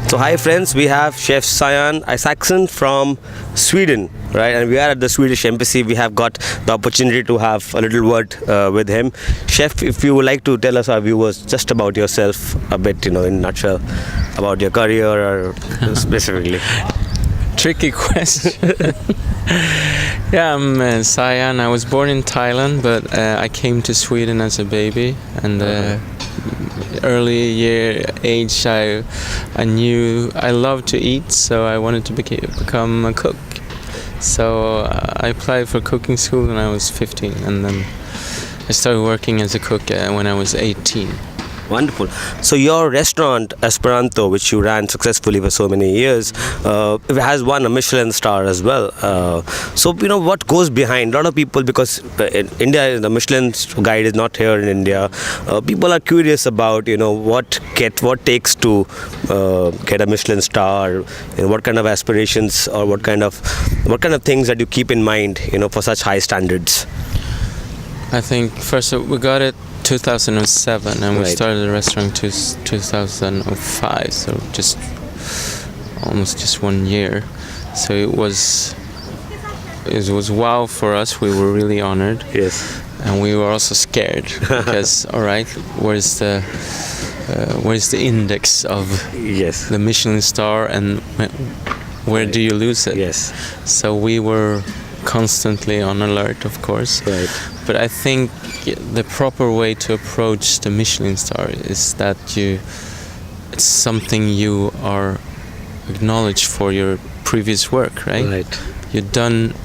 So hi friends, we have Chef Sayan Isaksson from Sweden, right? And we are at the Swedish embassy. We have got the opportunity to have a little word with him. Chef, if you would like to tell us, our viewers, just about yourself a bit, in a nutshell, about your career or specifically. Tricky question. Yeah, I'm Sayan. I was born in Thailand, but I came to Sweden as a baby, and early age I knew I loved to eat, so I wanted to become a cook. So I applied for cooking school when I was 15, and then I started working as a cook when I was 18. Wonderful. So your restaurant Esperanto, which you ran successfully for so many years, it has won a Michelin star as well. So what goes behind? A lot of people, because in India the Michelin guide is not here in India, people are curious about what takes to get a Michelin star. What kind of aspirations or what kind of things that you keep in mind for such high standards. I think first we got it 2007, and we Right. started the restaurant 2005, so almost just 1 year. So it was wow for us. We were really honored. Yes. And we were also scared because all right, where's the index of Yes. the Michelin star, and where do you lose it? Yes. So we were constantly on alert, of course. Right. But I think the proper way to approach the Michelin star is that it's something you are acknowledged for your previous work, right? Right.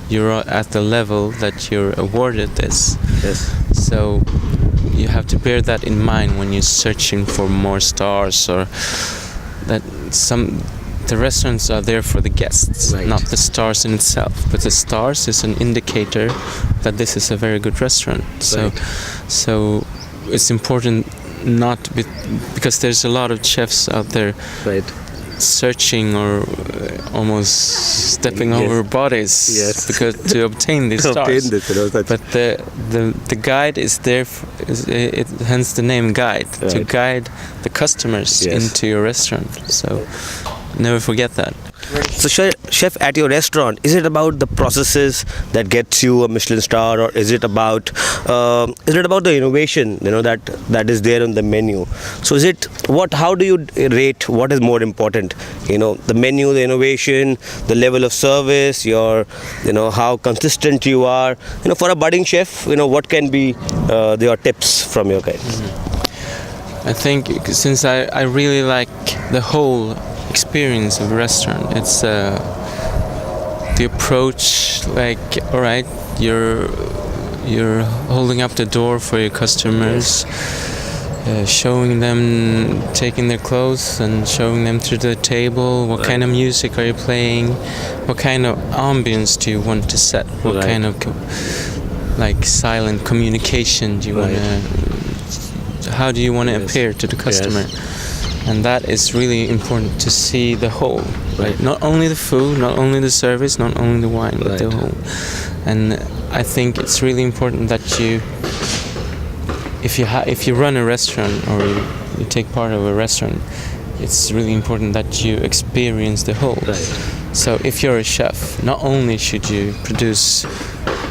You're at the level that you're awarded this. Yes. So you have to bear that in mind when you're searching for more stars, or that the restaurants are there for the guests, Right. not the stars in itself. But the stars is an indicator that this is a very good restaurant. Right. So it's important because there's a lot of chefs out there Right. searching or almost stepping Yes. over bodies Yes. because to obtain these stars. Obtain this, But the guide is there, hence the name guide, to Right. guide the customers Yes. into your restaurant. So never forget that. So chef, at your restaurant, is it about the processes that gets you a Michelin star, or is it about the innovation that is there on the menu? So how do you rate what is more important? The menu, the innovation, the level of service, how consistent you are. For a budding chef, what can be your tips from your guys? I think since I really like the whole experience of a restaurant, it's the approach, like all right, you're holding up the door for your customers, showing them, taking their clothes and showing them to the table. What kind of music are you playing? What kind of ambience do you want to set? What Right. kind of silent communication do you want to? How do you want to appear to the customer? And that is really important to see the whole, right? Not only the food, not only the service, not only the wine, but the whole. And I think it's really important that if you run a restaurant or you take part of a restaurant, it's really important that you experience the whole. Right. So if you're a chef, not only should you produce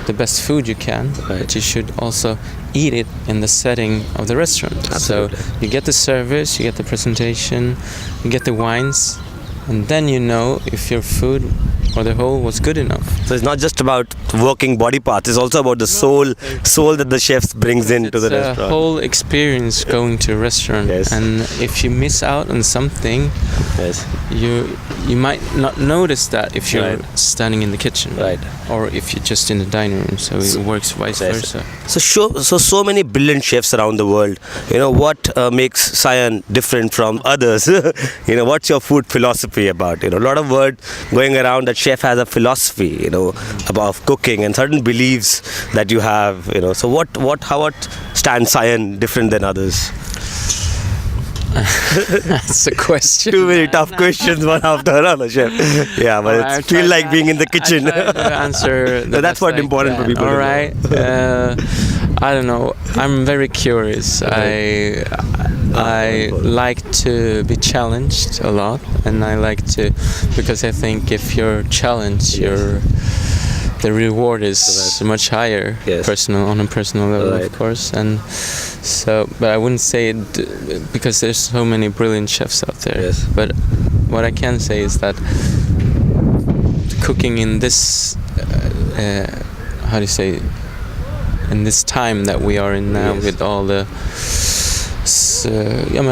the best food you can, but you should also eat it in the setting of the restaurant. Absolutely. So you get the service, you get the presentation, you get the wines, and then you know if your food or the whole was good enough. So it's not just about working body parts, it's also about the soul that the chefs brings into the restaurant. It's a whole experience going to a restaurant. Yes. And if you miss out on something, Yes. you might not notice that if you're standing in the kitchen. Right. Or if you're just in the dining room, so it works vice versa. So many brilliant chefs around the world. What makes Sayan different from others? What's your food philosophy about? A lot of word going around that chef has a philosophy, about cooking and certain beliefs that you have, So how stands Sayan different than others? That's a question. Too many tough questions, one after another, chef. Yeah, but I it feel tried- like being in the kitchen. I tried to answer. No, that's what's important for people to All know. right. I don't know. I'm very curious. I like to be challenged a lot, and I like to, because I think if you're challenged, the reward is much higher, Yes. on a personal level, Right. of course. And so, but I wouldn't say it because there's so many brilliant chefs out there. Yes. But what I can say is that cooking in this, how do you say, in this time that we are in now, Yes. with all the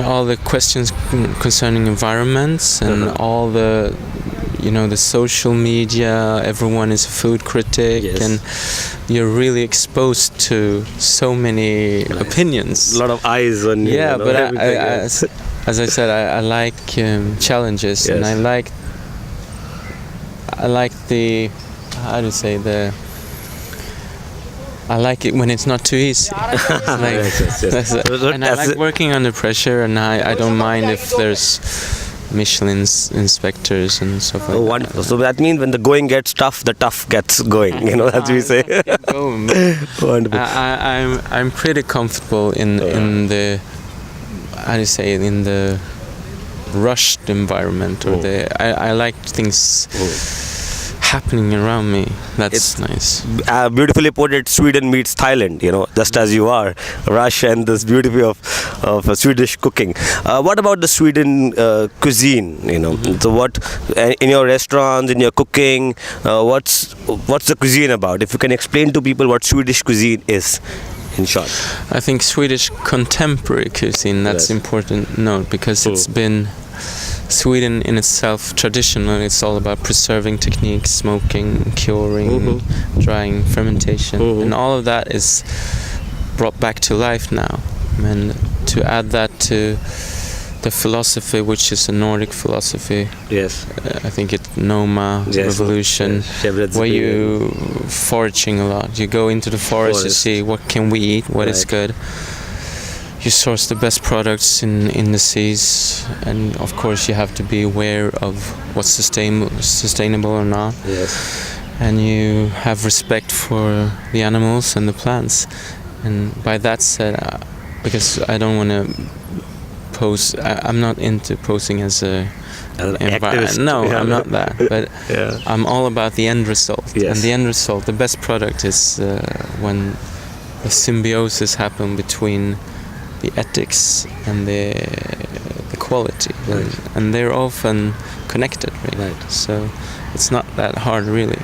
all the questions concerning environments and all the the social media, everyone is a food critic, Yes. and you're really exposed to so many opinions. A lot of eyes on you. Yeah, but everything else. as I said, I like challenges, and Yes. I like the, how do you say, I like it when it's not too easy. It's like- Yes. and I like working under pressure, and I don't mind if there's Michelin's inspectors and stuff like Oh, that. wonderful. So that means when the going gets tough, the tough gets going. As we say. Wonderful. I'm pretty comfortable in the, how do you say it, in the rushed environment, or I like things happening around me. That's nice. Beautifully put it. Sweden meets Thailand. Just as you are, Rush and this beauty of Swedish cooking. What about the Sweden cuisine? So what in your restaurants, in your cooking, what's the cuisine about? If you can explain to people what Swedish cuisine is, in short. I think Swedish contemporary cuisine, that's Yes. important note, because it's been Sweden in itself traditional. It's all about preserving techniques, smoking, curing, drying, fermentation, and all of that is brought back to life now. And to add that to the philosophy, which is a Nordic philosophy, Yes. I think it's Noma revolution, where you foraging a lot. You go into the forest to see what can we eat, what is good. You source the best products in the seas, and of course you have to be aware of what's sustainable or not. Yes. And you have respect for the animals and the plants. And by that said, because I don't want to pose, I'm not into posing as a activist. No, Yeah. I'm not that. But Yeah. I'm all about the end result. Yes. And the end result, the best product is when the symbiosis happen between the ethics and the quality, and they're often connected, right? So it's not that hard, really.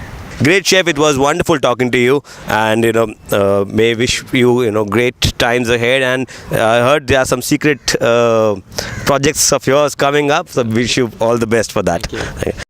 Great, chef. It was wonderful talking to you, and may wish you great times ahead. And I heard there are some secret projects of yours coming up. So wish you all the best for that. Thank you.